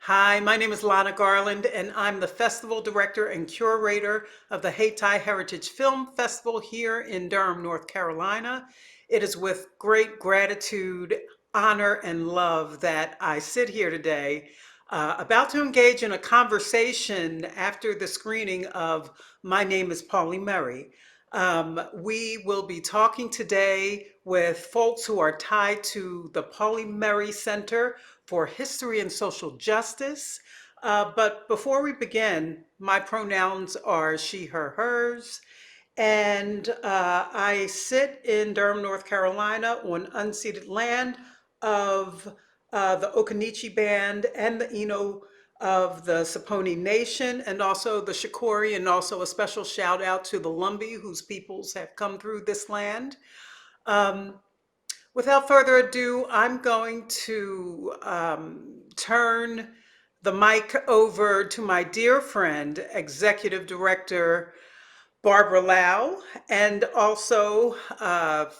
Hi, my name is Lana Garland, and I'm the festival director and curator of the Hayti Heritage Film Festival here in Durham, North Carolina. It is with great gratitude, honor, and love that I sit here today, about to engage in a conversation after the screening of My Name is Pauli Murray. We will be talking today with folks who are tied to the Pauli Murray Center for History and Social Justice. But before we begin, my pronouns are she, her, hers. And I sit in Durham, North Carolina on unceded land of the Occaneechi Band and the Eno of the Saponi Nation, and also the Shakori, and also a special shout out to the Lumbee, whose peoples have come through this land. Um, Without further ado, I'm going to turn the mic over to my dear friend, Executive Director Barbara Lau, and also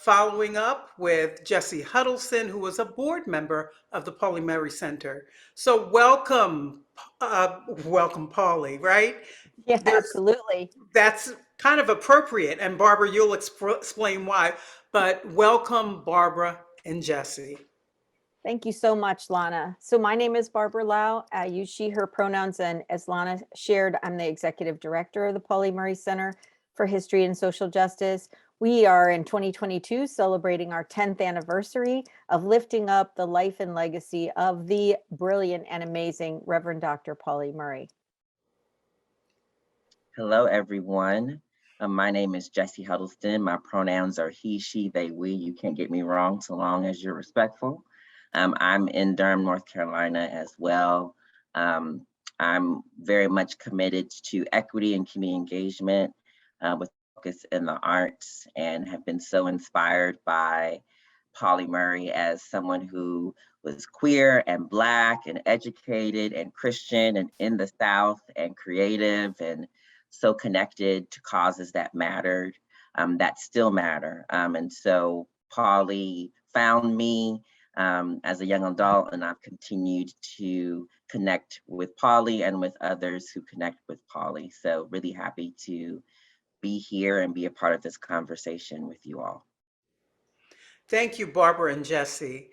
following up with Jesse Huddleston, who was a board member of the Pauli Murray Center. So welcome, Pauli, right? Yeah, There's absolutely. That's kind of appropriate, and Barbara, you'll explain why. But welcome, Barbara and Jesse. Thank you so much, Lana. So my name is Barbara Lau. I use she, her pronouns, and as Lana shared, I'm the executive director of the Pauli Murray Center for History and Social Justice. We are in 2022 celebrating our 10th anniversary of lifting up the life and legacy of the brilliant and amazing Reverend Dr. Pauli Murray. Hello, everyone. My name is Jesse Huddleston. My pronouns are he, she, they, we. You can't get me wrong so long as you're respectful. I'm in Durham, North Carolina as well. I'm very much committed to equity and community engagement with focus in the arts, and have been so inspired by Pauli Murray as someone who was queer and Black and educated and Christian and in the South and creative and so connected to causes that mattered, that still matter. And so Pauli found me as a young adult, and I've continued to connect with Pauli and with others who connect with Pauli. So really happy to be here and be a part of this conversation with you all. Thank you, Barbara and Jesse.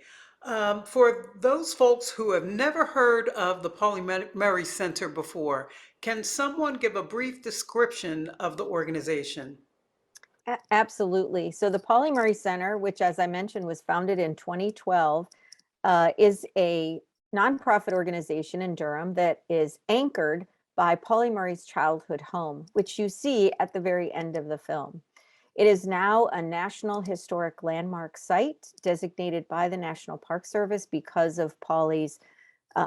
For those folks who have never heard of the Pauli Murray Center before, can someone give a brief description of the organization? Absolutely. So the Pauli Murray Center, which as I mentioned was founded in 2012, is a nonprofit organization in Durham that is anchored by Pauli Murray's childhood home, which you see at the very end of the film. It is now a National Historic Landmark Site designated by the National Park Service because of Pauli's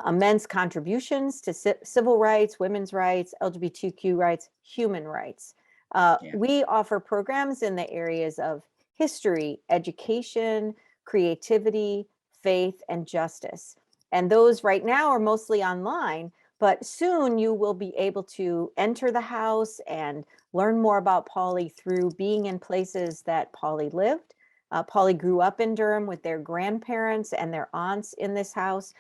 immense contributions to civil rights, women's rights, LGBTQ rights, human rights. Yeah. We offer programs in the areas of history, education, creativity, faith, and justice. And those right now are mostly online, but soon you will be able to enter the house and learn more about Pauli through being in places that Pauli lived. Pauli grew up in Durham with their grandparents and their aunts in this house.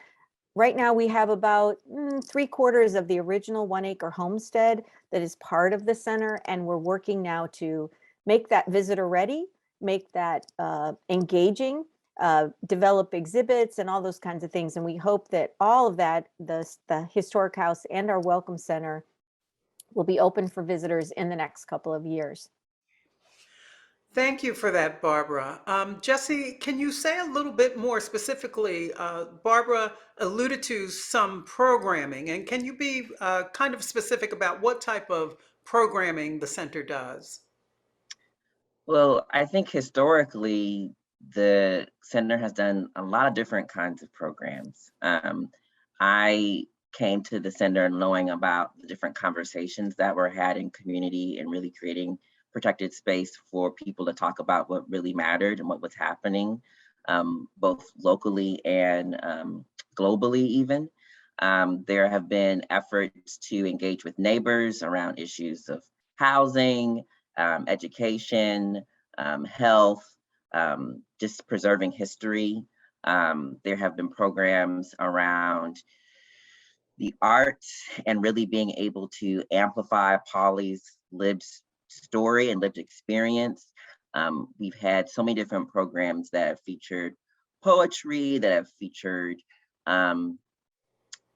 Right now, we have about 3/4 of the original 1-acre homestead that is part of the center, and we're working now to make that visitor ready, make that engaging, develop exhibits and all those kinds of things. And we hope that all of that, the historic house and our welcome center, will be open for visitors in the next couple of years. Thank you for that, Barbara. Jesse, can you say a little bit more specifically? Barbara alluded to some programming, and can you be kind of specific about what type of programming the center does? Well, I think historically, the center has done a lot of different kinds of programs. I came to the center knowing about the different conversations that were had in community and really creating protected space for people to talk about what really mattered and what was happening, both locally and globally even. There have been efforts to engage with neighbors around issues of housing, education, health, just preserving history. There have been programs around the art and really being able to amplify Pauli's lived story and lived experience. We've had so many different programs that have featured poetry, that have featured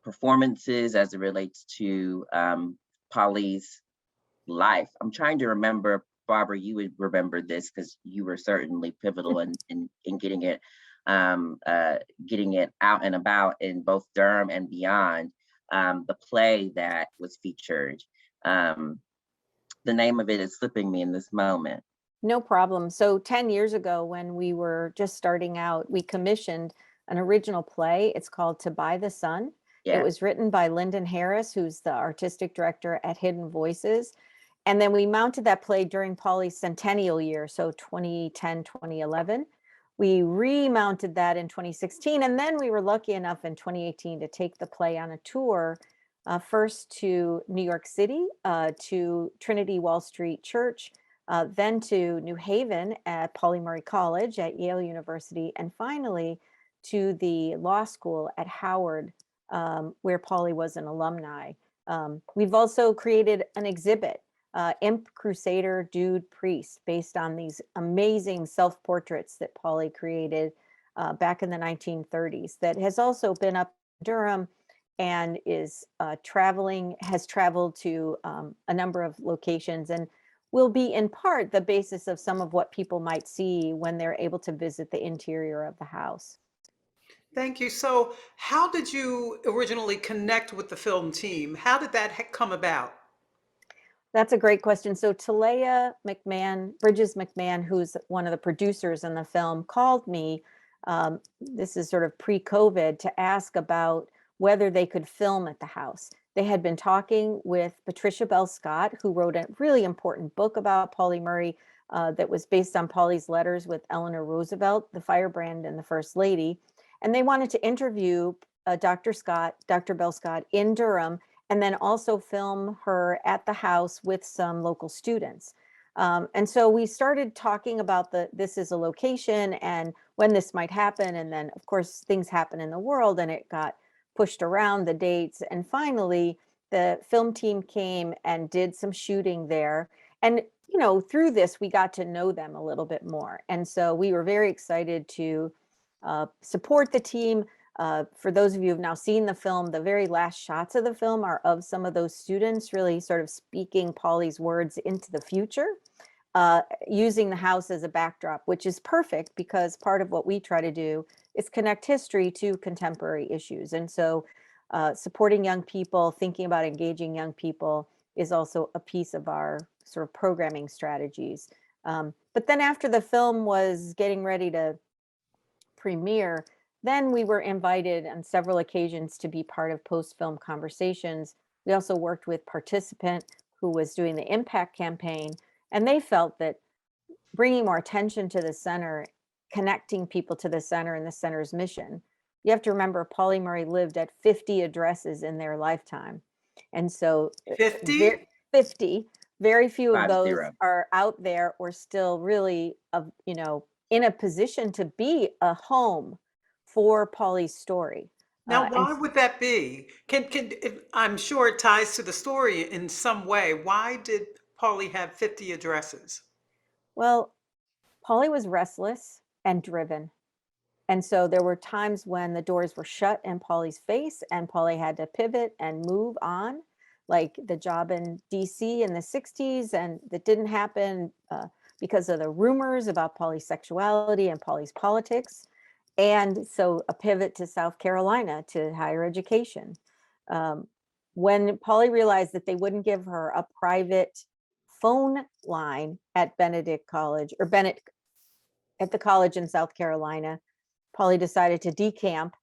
performances as it relates to Pauli's life. I'm trying to remember, Barbara, you would remember this because you were certainly pivotal in getting it out and about in both Durham and beyond. The play that was featured. The name of it is slipping me in this moment. No problem. So 10 years ago, when we were just starting out, we commissioned an original play. It's called To Buy the Sun. It Yeah. was written by Lyndon Harris, who's the artistic director at Hidden Voices. And then we mounted that play during Pauli's centennial year, so 2010, 2011. We remounted that in 2016, and then we were lucky enough in 2018 to take the play on a tour, first to New York City, to Trinity Wall Street Church, then to New Haven at Pauli Murray College at Yale University, and finally to the law school at Howard, where Pauli was an alumni. We've also created an exhibit, Imp, Crusader, Dude, Priest, based on these amazing self-portraits that Pauli created back in the 1930s, that has also been up in Durham and is has traveled to a number of locations, and will be in part the basis of some of what people might see when they're able to visit the interior of the house. Thank you. So, how did you originally connect with the film team? How did that come about? That's a great question. So Talea McMahon, Bridges McMahon, who's one of the producers in the film, called me. This is sort of pre-COVID, to ask about whether they could film at the house. They had been talking with Patricia Bell Scott, who wrote a really important book about Pauli Murray that was based on Pauli's letters with Eleanor Roosevelt, the firebrand and the First Lady. And they wanted to interview Dr. Bell Scott in Durham, and then also film her at the house with some local students. And so we started talking about this is a location and when this might happen. And then of course things happen in the world and it got pushed around, the dates. And finally the film team came and did some shooting there. And, you know, through this, we got to know them a little bit more. And so we were very excited to support the team. For those of you who've now seen the film, the very last shots of the film are of some of those students really sort of speaking Pauli's words into the future, using the house as a backdrop, which is perfect because part of what we try to do is connect history to contemporary issues. And so supporting young people, thinking about engaging young people is also a piece of our sort of programming strategies. But then after the film was getting ready to premiere, then we were invited on several occasions to be part of post-film conversations. We also worked with Participant, who was doing the Impact campaign, and they felt that bringing more attention to the center, connecting people to the center and the center's mission. You have to remember, Pauli Murray lived at 50 addresses in their lifetime. And so 50? 50, very few of those 50. are out there or still really, you know, in a position to be a home for Pauli's story. Now, why would that be? I'm sure it ties to the story in some way. Why did Pauli have 50 addresses? Well, Pauli was restless and driven. And so there were times when the doors were shut in Pauli's face and Pauli had to pivot and move on, like the job in DC in the 60s. And that didn't happen because of the rumors about Pauli's sexuality and Pauli's politics. And so a pivot to South Carolina to higher education. When Pauli realized that they wouldn't give her a private phone line at Benedict College or Bennett at the college in South Carolina, Pauli decided to decamp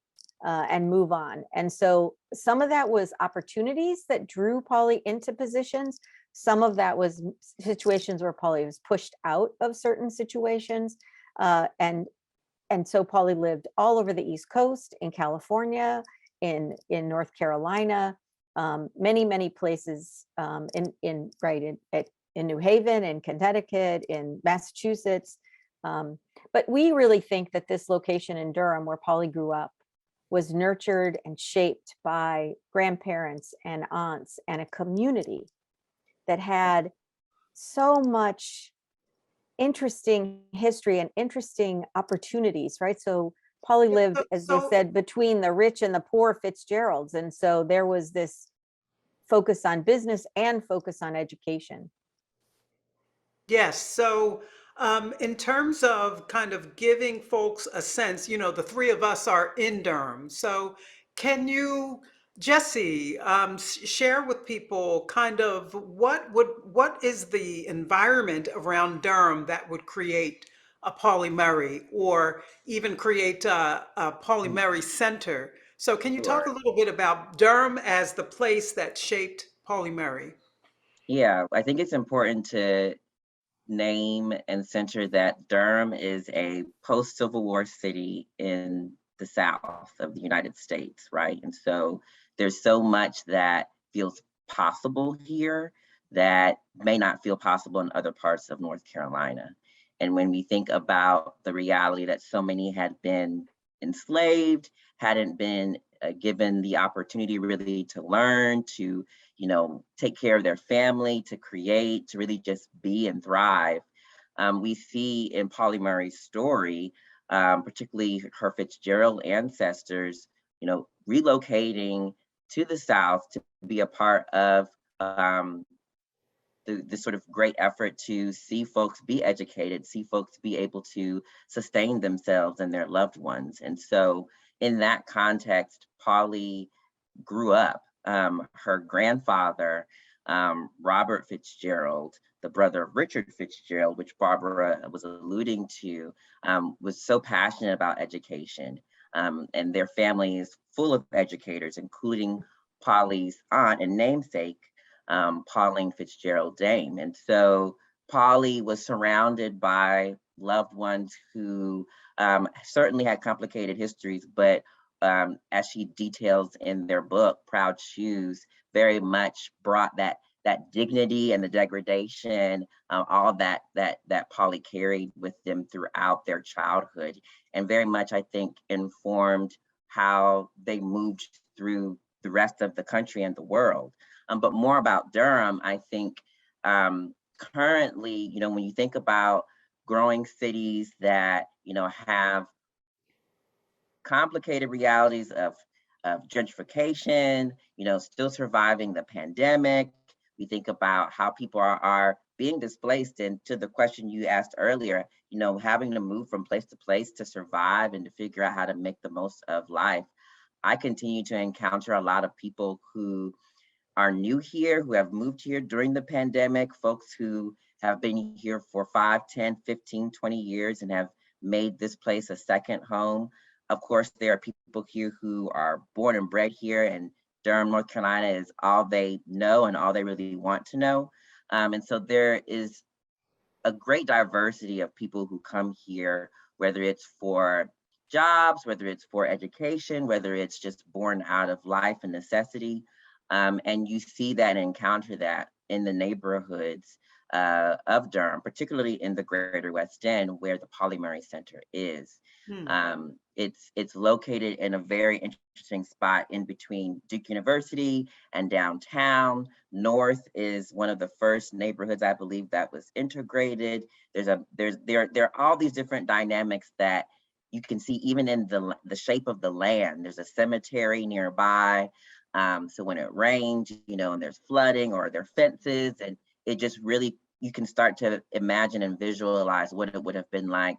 and move on. And so some of that was opportunities that drew Pauli into positions. Some of that was situations where Pauli was pushed out of certain situations. And so Pauli lived all over the East Coast, in California, in North Carolina, many places in New Haven, in Connecticut, in Massachusetts. But we really think that this location in Durham, where Pauli grew up, was nurtured and shaped by grandparents and aunts and a community that had so much interesting history and interesting opportunities, right? So Pauli Yeah, lived, So, as they so said, between the rich and the poor Fitzgeralds. And so there was this focus on business and focus on education. yes. So, in terms of kind of giving folks a sense, the three of us are in Durham. So, can you, Jesse, share with people kind of what is the environment around Durham that would create a Pauli Murray or even create a Pauli Murray Center? So, can you talk a Sure. little bit about Durham as the place that shaped Pauli Murray? Yeah, I think it's important to name and center that Durham is a post-Civil War city in the South of the United States, right? And so there's so much that feels possible here that may not feel possible in other parts of North Carolina. And when we think about the reality that so many had been enslaved, hadn't been given the opportunity really to learn, to take care of their family, to create, to really just be and thrive. We see in Pauli Murray's story, particularly her Fitzgerald ancestors, relocating to the South to be a part of the sort of great effort to see folks be educated, see folks be able to sustain themselves and their loved ones. And so, in that context, Pauli grew up. Her grandfather, Robert Fitzgerald, the brother of Richard Fitzgerald, which Barbara was alluding to, was so passionate about education. And their family is full of educators, including Pauli's aunt and namesake, Pauline Fitzgerald Dame. And so Pauli was surrounded by loved ones who certainly had complicated histories, but as she details in their book, Proud Shoes, very much brought that dignity and the degradation, all that Pauli carried with them throughout their childhood, and very much I think informed how they moved through the rest of the country and the world. But more about Durham, I think currently, when you think about growing cities that have complicated realities of gentrification, still surviving the pandemic. We think about how people are being displaced. And to the question you asked earlier, having to move from place to place to survive and to figure out how to make the most of life. I continue to encounter a lot of people who are new here, who have moved here during the pandemic, folks who have been here for 5, 10, 15, 20 years and have made this place a second home. Of course, there are people here who are born and bred here, and Durham, North Carolina is all they know and all they really want to know. And so there is a great diversity of people who come here, whether it's for jobs, whether it's for education, whether it's just born out of life and necessity. And you see that and encounter that in the neighborhoods of Durham, particularly in the Greater West End, where the Pauli Murray Center is. Hmm. It's located in a very interesting spot in between Duke University and downtown. North is one of the first neighborhoods, I believe, that was integrated. There are all these different dynamics that you can see even in the shape of the land. There's a cemetery nearby. So when it rains, and there's flooding or there are fences, and it just really, you can start to imagine and visualize what it would have been like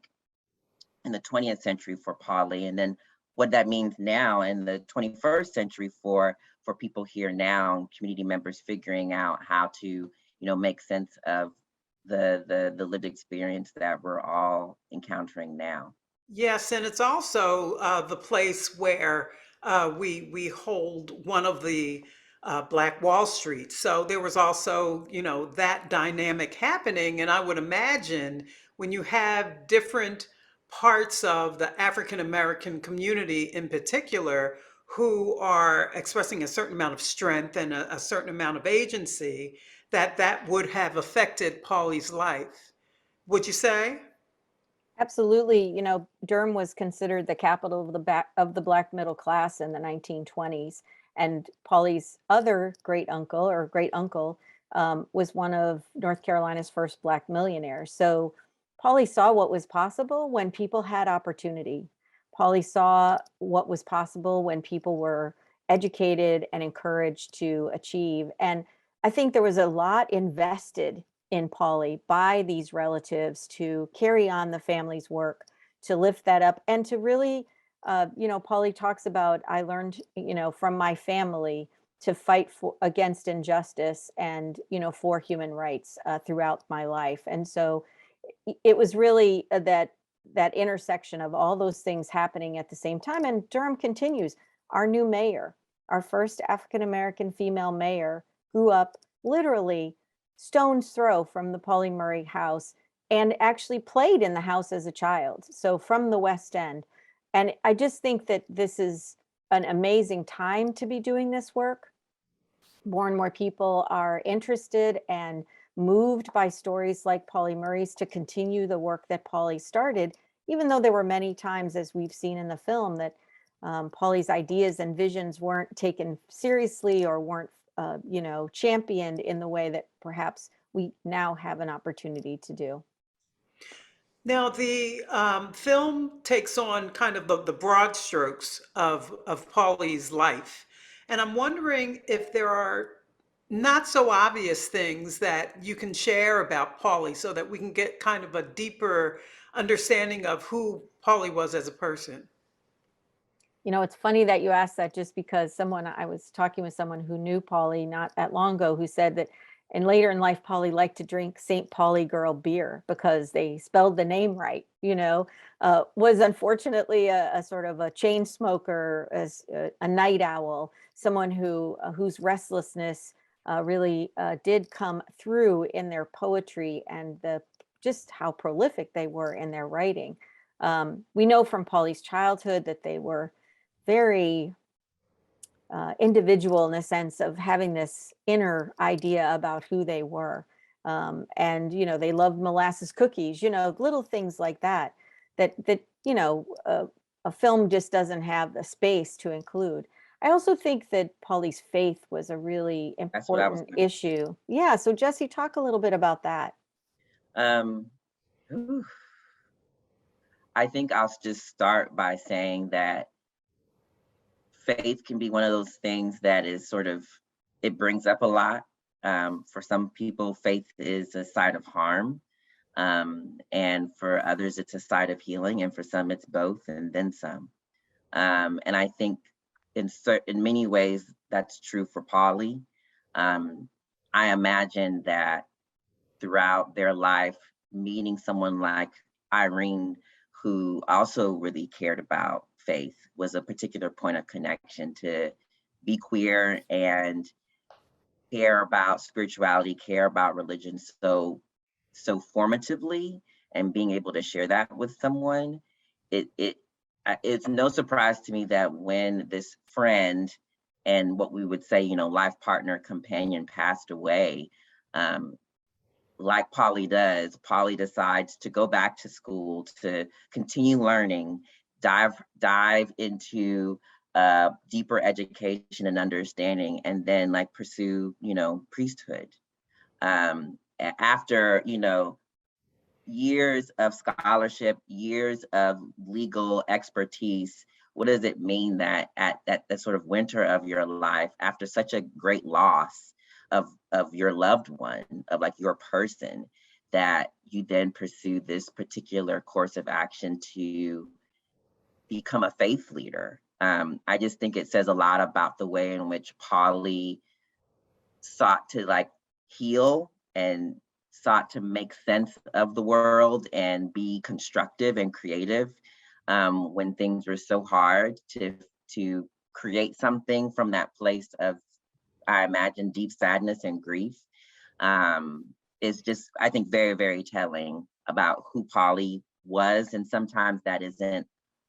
in the 20th century for Pauli, and then what that means now in the 21st century for people here now, community members figuring out how to, make sense of the lived experience that we're all encountering now. Yes, and it's also the place where we hold one of the Black Wall Street. So there was also, that dynamic happening. And I would imagine when you have different parts of the African American community in particular who are expressing a certain amount of strength and a certain amount of agency, that would have affected Pauli's life. Would you say? Absolutely. You know, Durham was considered the capital of the black middle class in the 1920s. And Pauli's other great uncle or great uncle was one of North Carolina's first black millionaires. So Pauli saw what was possible when people had opportunity. Pauli saw what was possible when people were educated and encouraged to achieve. And I think there was a lot invested in Pauli by these relatives to carry on the family's work, to lift that up, and to really, Pauli talks about, I learned, from my family to fight against injustice and, for human rights throughout my life. And so it was really that intersection of all those things happening at the same time. And Durham continues. Our new mayor, our first African American female mayor, grew up literally stone's throw from the Pauli Murray house and actually played in the house as a child. So from the West End. And I just think that this is an amazing time to be doing this work. More and more people are interested and moved by stories like Pauli Murray's to continue the work that Pauli started, even though there were many times, as we've seen in the film, that Pauli's ideas and visions weren't taken seriously or weren't, championed in the way that perhaps we now have an opportunity to do. Now, the film takes on kind of the broad strokes of Pauli's life. And I'm wondering if there are not so obvious things that you can share about Pauli so that we can get kind of a deeper understanding of who Pauli was as a person. You know, it's funny that you asked that just because I was talking with someone who knew Pauli not that long ago who said that and later in life, Pauli liked to drink St. Pauli Girl beer because they spelled the name right, was unfortunately a sort of a chain smoker, as a night owl, someone whose restlessness really did come through in their poetry and just how prolific they were in their writing. We know from Pauli's childhood that they were very individual in the sense of having this inner idea about who they were. And, they loved molasses cookies, little things like that, a film just doesn't have the space to include. I also think that Pauli's faith was a really That's what I was important thinking. issue. Yeah. So Jesse, talk a little bit about that. Um, ooh, I think I'll just start by saying that faith can be one of those things that is sort of, it brings up a lot. For some people, faith is a side of harm. And for others, it's a side of healing. And for some, it's both and then some. And I think in many ways, that's true for Pauli. I imagine that throughout their life, meeting someone like Irene, who also really cared about faith, was a particular point of connection to be queer and care about spirituality, care about religion so formatively, and being able to share that with someone, it's no surprise to me that when this friend and what we would say, life partner, companion passed away, like Pauli does, Pauli decides to go back to school to continue learning, dive into deeper education and understanding, and then like pursue, priesthood. After, years of scholarship, years of legal expertise, what does it mean that at that sort of winter of your life, after such a great loss of your loved one, of like your person, that you then pursue this particular course of action to become a faith leader? I just think it says a lot about the way in which Pauli sought to like heal and sought to make sense of the world and be constructive and creative when things were so hard, to create something from that place of, I imagine, deep sadness and grief, is just, I think, very, very telling about who Pauli was. And sometimes that isn't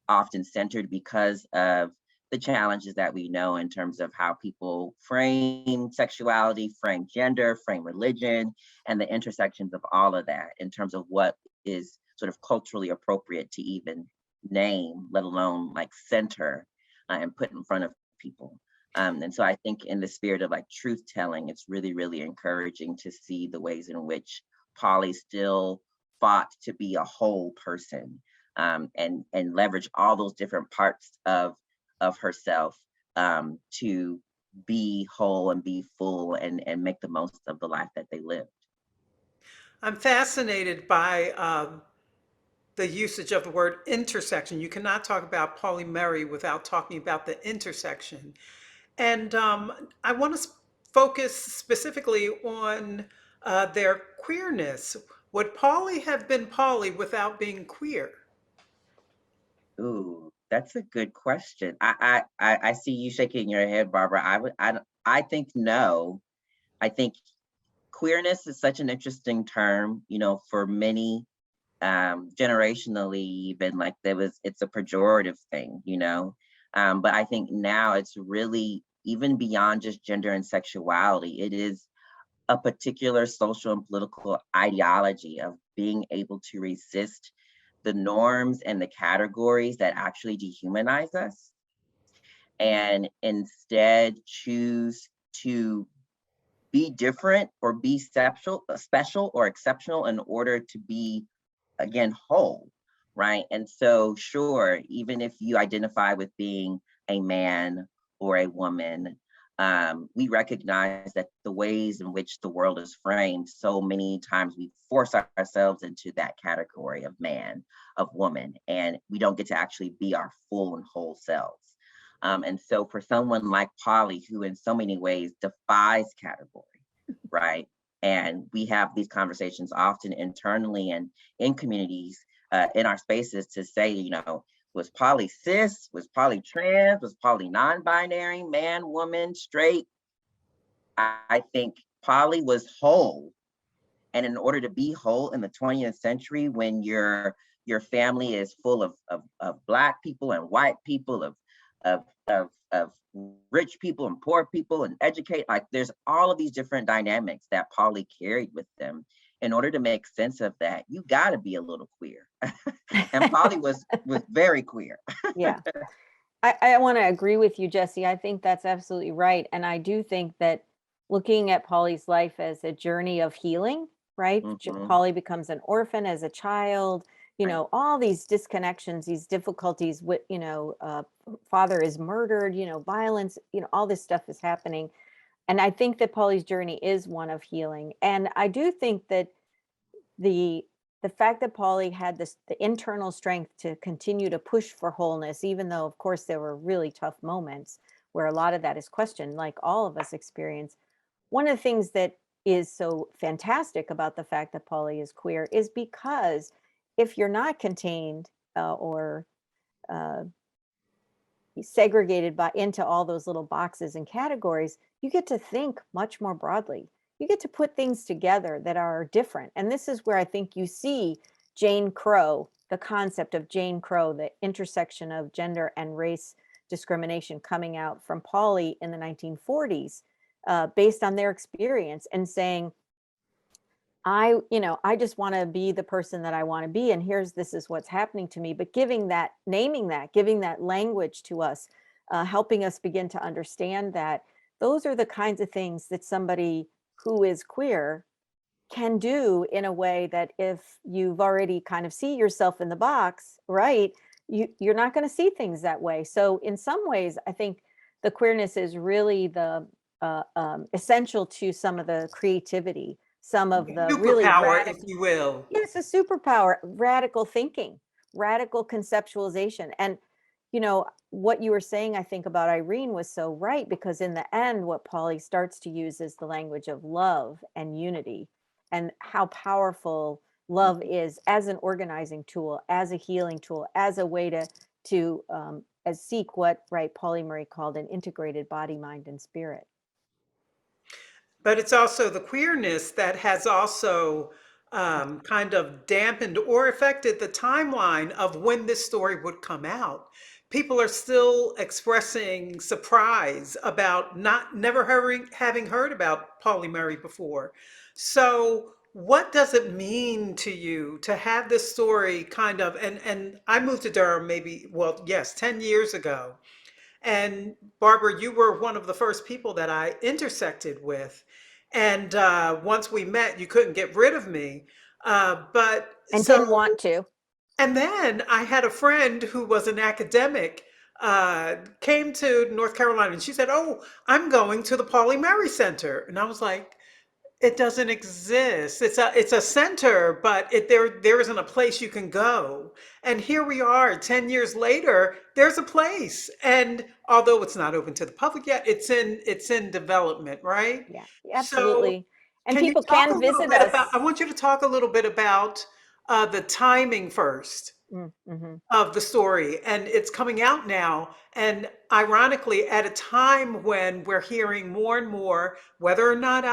often centered because of the challenges that we know in terms of how people frame sexuality, frame gender, frame religion, and the intersections of all of that in terms of what is sort of culturally appropriate to even name, let alone like center and put in front of people. And so I think in the spirit of like truth telling, it's really, really encouraging to see the ways in which Pauli still fought to be a whole person, and leverage all those different parts of herself, to be whole and be full and make the most of the life that they lived. I'm fascinated by the usage of the word intersection. You cannot talk about Pauli Murray without talking about the intersection. And I want to focus specifically on their queerness. Would Pauli have been Pauli without being queer? Ooh, that's a good question. I see you shaking your head, Barbara. I think no. I think queerness is such an interesting term, for many, generationally, even like it's a pejorative thing, but I think now it's really even beyond just gender and sexuality. It is a particular social and political ideology of being able to resist the norms and the categories that actually dehumanize us, and instead choose to be different or be special or exceptional in order to be, again, whole, right? And so, sure, even if you identify with being a man or a woman, we recognize that the ways in which the world is framed, so many times we force ourselves into that category of man, of woman, and we don't get to actually be our full and whole selves. And so for someone like Pauli, who in so many ways defies category, right? And we have these conversations often internally and in communities, in our spaces, to say, was Pauli cis? Was Pauli trans? Was Pauli non-binary, man, woman, straight? I think Pauli was whole. And in order to be whole in the 20th century, when your family is full of Black people and white people, of rich people and poor people and educate, like there's all of these different dynamics that Pauli carried with them. In order to make sense of that, you got to be a little queer. And Pauli was very queer. Yeah. I want to agree with you, Jesse. I think that's absolutely right. And I do think that looking at Pauli's life as a journey of healing, right? Mhm. Pauli becomes an orphan as a child, Right. all these disconnections, these difficulties with, father is murdered, violence, all this stuff is happening. And I think that Pauli's journey is one of healing. And I do think that the the fact that Pauli had the internal strength to continue to push for wholeness, even though of course there were really tough moments where a lot of that is questioned, like all of us experience. One of the things that is so fantastic about the fact that Pauli is queer is because if you're not contained or uh, segregated by into all those little boxes and categories, you get to think much more broadly. You get to put things together that are different. And this is where I think you see Jane Crow, the concept of Jane Crow, the intersection of gender and race discrimination coming out from Pauli in the 1940s, based on their experience and saying, I just want to be the person that I want to be. And this is what's happening to me. But naming that, giving that language to us, helping us begin to understand that those are the kinds of things that somebody who is queer can do in a way that if you've already kind of see yourself in the box, right, you're not going to see things that way. So in some ways, I think the queerness is really the essential to some of the creativity, some of the really Superpower, if radical, you will. yes, a superpower, radical thinking, radical conceptualization. And what you were saying, I think, about Irene was so right, because in the end, what Pauli starts to use is the language of love and unity, and how powerful love is as an organizing tool, as a healing tool, as a way to as seek what, right, Pauli Murray called an integrated body, mind, and spirit. But it's also the queerness that has also kind of dampened or affected the timeline of when this story would come out. People are still expressing surprise about not never having heard about Pauli Murray before. So what does it mean to you to have this story kind of, and I moved to Durham maybe, well, yes, 10 years ago. And Barbara, you were one of the first people that I intersected with. And once we met, you couldn't get rid of me. But And so, didn't want to. and then I had a friend who was an academic, came to North Carolina, and she said, "Oh, I'm going to the Pauli Murray Center." And I was like, it doesn't exist. It's a center, but there isn't a place you can go. And here we are, 10 years later, there's a place. And although it's not open to the public yet, it's in development, right? Yeah, So absolutely. And can you people talk a can little visit bit about, I us. want you to talk a little bit about the timing first Mm-hmm. of the story, and it's coming out now, and ironically at a time when we're hearing more and more whether or not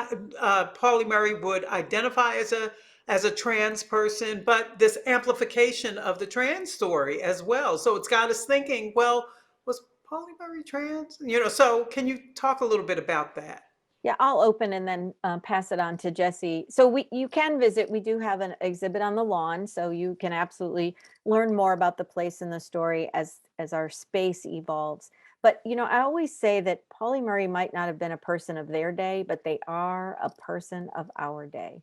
Pauli Murray would identify as a trans person, but this amplification of the trans story as well. So it's got us thinking, well, was Pauli Murray trans? So can you talk a little bit about that? Yeah, I'll open and then pass it on to Jesse. So you can visit. We do have an exhibit on the lawn, so you can absolutely learn more about the place and the story as our space evolves. But I always say that Pauli Murray might not have been a person of their day, but they are a person of our day,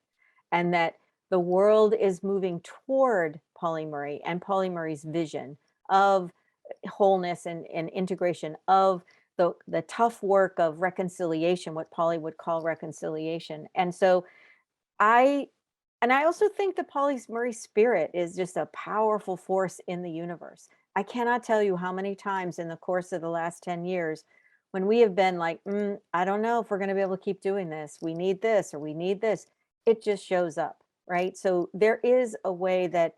and that the world is moving toward Pauli Murray and Pauli Murray's vision of wholeness and integration, of the tough work of reconciliation, what Pauli would call reconciliation. And so I I also think the Pauli Murray spirit is just a powerful force in the universe. I cannot tell you how many times in the course of the last 10 years when we have been like, I don't know if we're going to be able to keep doing this. We need this or we need this. It just shows up, right? So there is a way that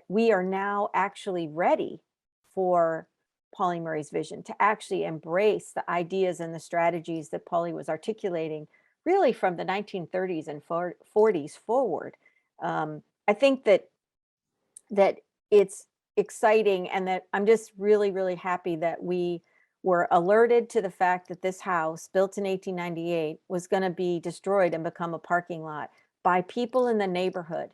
we are now actually ready for Pauli Murray's vision to actually embrace the ideas and the strategies that Pauli was articulating really from the 1930s and 40s forward. I think that it's exciting and that I'm just really, really happy that we were alerted to the fact that this house, built in 1898, was going to be destroyed and become a parking lot by people in the neighborhood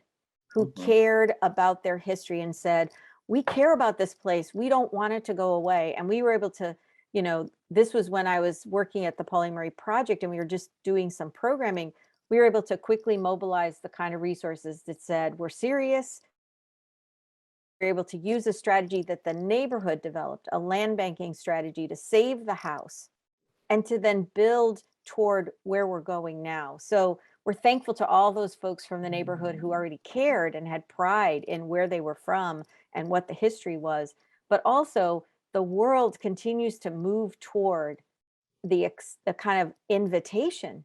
who Mhm. cared about their history and said, we care about this place. We don't want it to go away. And we were able to, this was when I was working at the Pauli Murray Project and we were just doing some programming. We were able to quickly mobilize the kind of resources that said, we're serious. We're able to use a strategy that the neighborhood developed, a land banking strategy to save the house and to then build toward where we're going now. So we're thankful to all those folks from the neighborhood who already cared and had pride in where they were from and what the history was. But also, the world continues to move toward the kind of invitation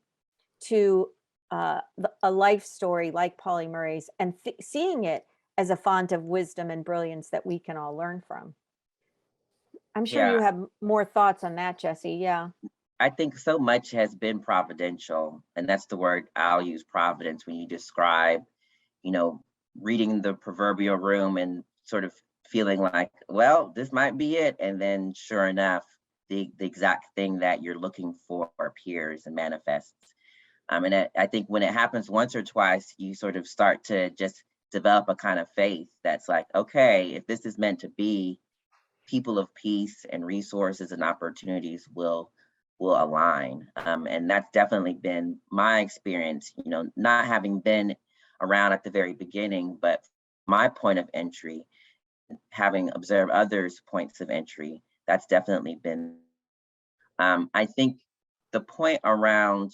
to a life story like Pauli Murray's and seeing it as a font of wisdom and brilliance that we can all learn from. I'm sure you Yeah, have more thoughts on that, Jesse. Yeah. I think so much has been providential, and that's the word I'll use, providence, when you describe, you know, reading the proverbial room and sort of feeling like, well, this might be it. And then sure enough, the exact thing that you're looking for appears and manifests. And I think when it happens once or twice, you sort of start to just develop a kind of faith that's like, okay, if this is meant to be, people of peace and resources and opportunities will align. And that's definitely been my experience, not having been around at the very beginning, but my point of entry, having observed others' points of entry, that's definitely been. I think the point around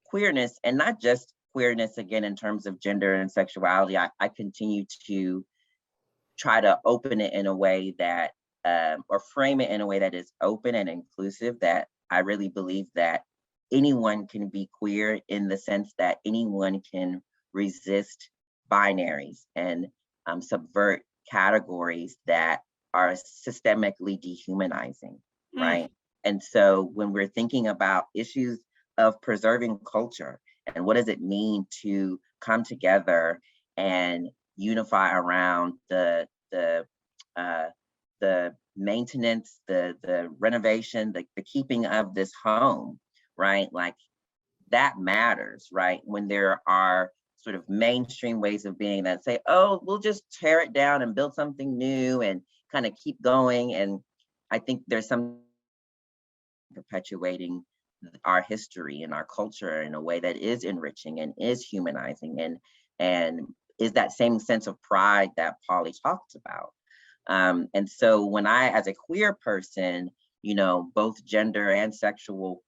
queerness, and not just queerness again in terms of gender and sexuality, I continue to try to open it in a way that, or frame it in a way that is open and inclusive, that I really believe that anyone can be queer in the sense that anyone can resist binaries and subvert categories that are systemically dehumanizing, Mm, right? And so when we're thinking about issues of preserving culture and what does it mean to come together and unify around uh, the maintenance, the renovation, the keeping of this home, right? Like that matters, right? When there are sort of mainstream ways of being that say, oh, we'll just tear it down and build something new and kind of keep going. And I think there's some perpetuating our history and our culture in a way that is enriching and is humanizing and is that same sense of pride that Pauli talked about. And so when I, as a queer person, both gender and sexual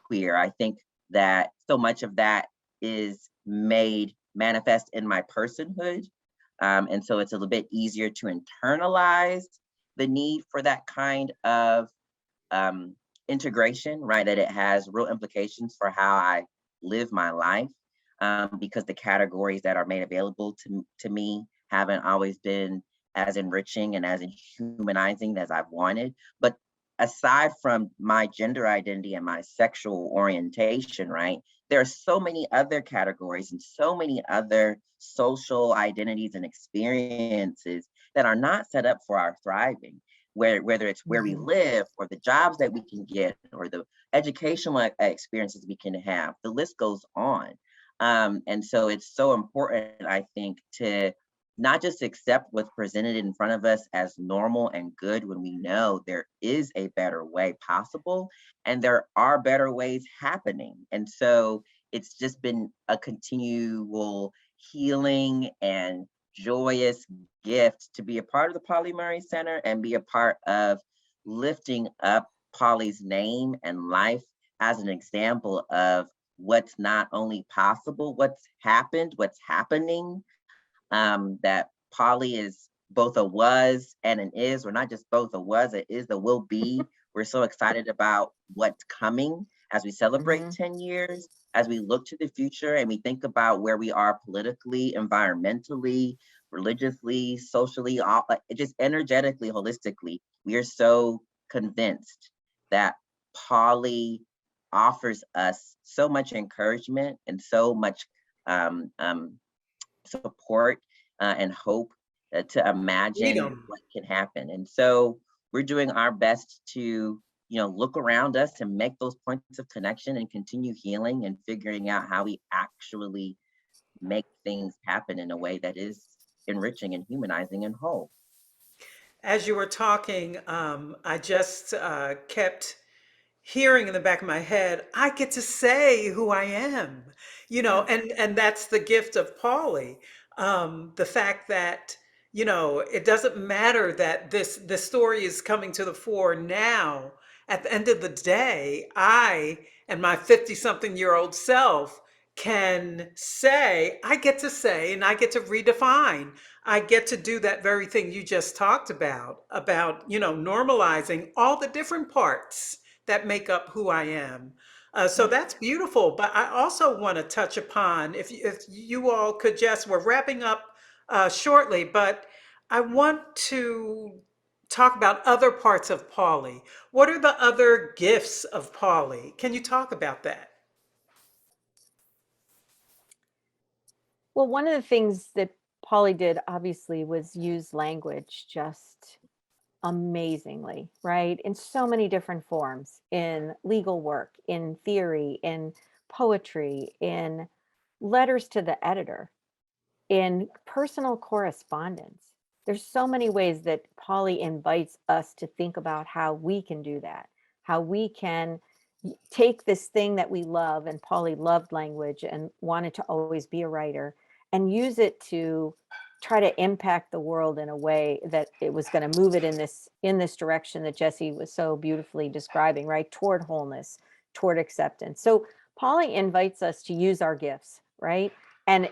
queer, I think that so much of that is made manifest in my personhood. And so it's a little bit easier to internalize the need for that kind of integration, right? That it has real implications for how I live my life, because the categories that are made available to me haven't always been as enriching and as humanizing as I've wanted. But aside from my gender identity and my sexual orientation, right, there are so many other categories and so many other social identities and experiences that are not set up for our thriving, whether it's where we live or the jobs that we can get or the educational experiences we can have. The list goes on. And so it's so important, I think, to not just accept what's presented in front of us as normal and good when we know there is a better way possible and there are better ways happening. And so it's just been a continual healing and joyous gift to be a part of the Pauli Murrays Center and be a part of lifting up Pauli's name and life as an example of what's not only possible, what's happened, what's happening, that Pauli is both a was and an is, or not just both a was, it is the will be. We're so excited about what's coming as we celebrate 10 years, as we look to the future and we think about where we are politically, environmentally, religiously, socially, just energetically, holistically. We are so convinced that Pauli offers us so much encouragement and so much support and hope to imagine what can happen. And so we're doing our best to, look around us and make those points of connection and continue healing and figuring out how we actually make things happen in a way that is enriching and humanizing and whole. As you were talking, I just kept hearing in the back of my head, I get to say who I am, and that's the gift of Pauli. The fact that, it doesn't matter that this story is coming to the fore now. At the end of the day, I and my 50-something-year-old self can say, I get to say, and I get to redefine. I get to do that very thing you just talked about, normalizing all the different parts that make up who I am. So that's beautiful. But I also want to touch upon, if you all could just, we're wrapping up shortly, but I want to talk about other parts of Pauli. What are the other gifts of Pauli? Can you talk about that? Well, one of the things that Pauli did obviously was use language just amazingly, right? In so many different forms, in legal work, in theory, in poetry, in letters to the editor, in personal correspondence. There's so many ways that Pauli invites us to think about how we can do that, how we can take this thing that we love, and Pauli loved language and wanted to always be a writer, and use it to try to impact the world in a way that it was going to move it in this direction that Jesse was so beautifully describing, right? Toward wholeness, toward acceptance. So Pauli invites us to use our gifts, right? And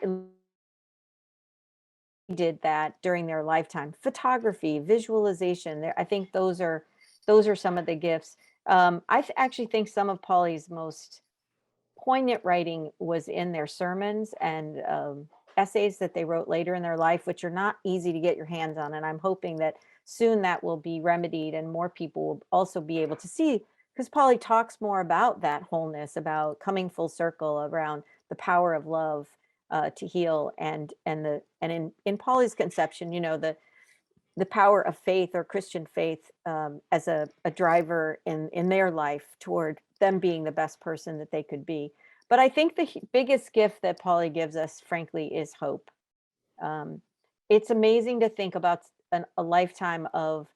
did that during their lifetime. Photography, visualization. I think those are some of the gifts. Actually think some of Pauli's most poignant writing was in their sermons and essays that they wrote later in their life, which are not easy to get your hands on. And I'm hoping that soon that will be remedied and more people will also be able to see, because Pauli talks more about that wholeness, about coming full circle around the power of love to heal, and in Pauli's conception, the power of faith or Christian faith as a driver in their life toward them being the best person that they could be. But I think the biggest gift that Pauli gives us, frankly, is hope. Um, it's amazing to think about a lifetime of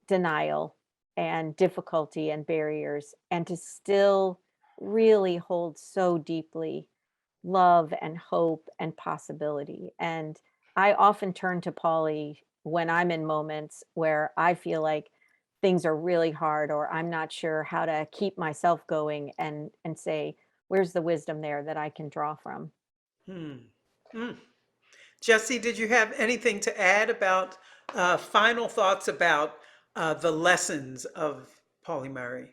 denial and difficulty and barriers, and to still really hold so deeply love and hope and possibility. And I often turn to Pauli when I'm in moments where I feel like things are really hard or I'm not sure how to keep myself going, and say, where's the wisdom there that I can draw from? Hmm. Mm. Jesse, did you have anything to add about final thoughts about the lessons of Pauli Murray?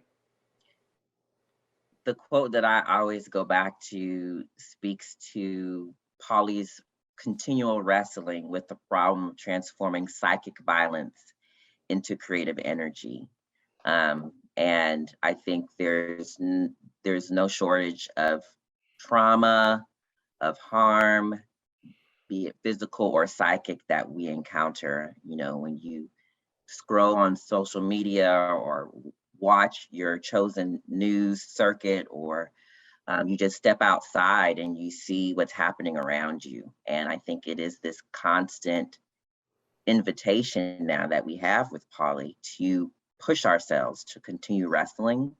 The quote that I always go back to speaks to Polly's continual wrestling with the problem of transforming psychic violence into creative energy. And I think there's no shortage of trauma, of harm, be it physical or psychic, that we encounter. You know, when you scroll on social media or watch your chosen news circuit, or you just step outside and you see what's happening around you. And I think it is this constant invitation now that we have with Polly to push ourselves to continue wrestling,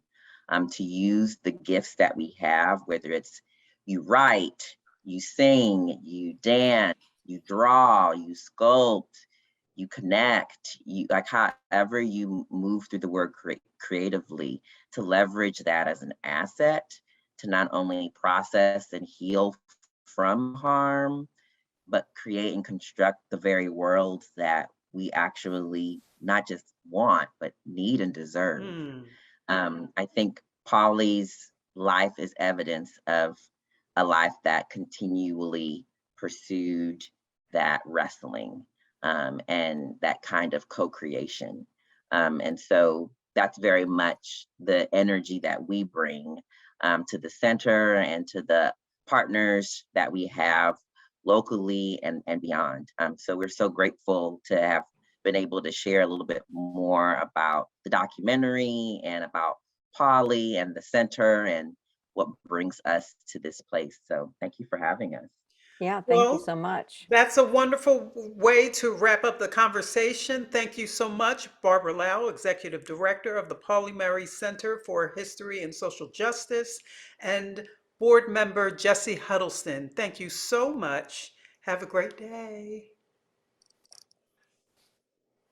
to use the gifts that we have, whether it's you write, you sing, you dance, you draw, you sculpt, you connect, you like however you move through the word creatively, to leverage that as an asset to not only process and heal from harm, but create and construct the very worlds that we actually not just want, but need and deserve. Hmm. I think Polly's life is evidence of a life that continually pursued that wrestling, and that kind of co-creation. And so that's very much the energy that we bring, to the center and to the partners that we have locally and beyond. So we're so grateful to have been able to share a little bit more about the documentary and about Polly and the center and what brings us to this place. So thank you for having us. Yeah, thank you Well, so much. that's a wonderful way to wrap up the conversation. Thank you so much, Barbara Lau, Executive Director of the Pauli Murray Center for History and Social Justice, and Board Member Jesse Huddleston. Thank you so much. Have a great day.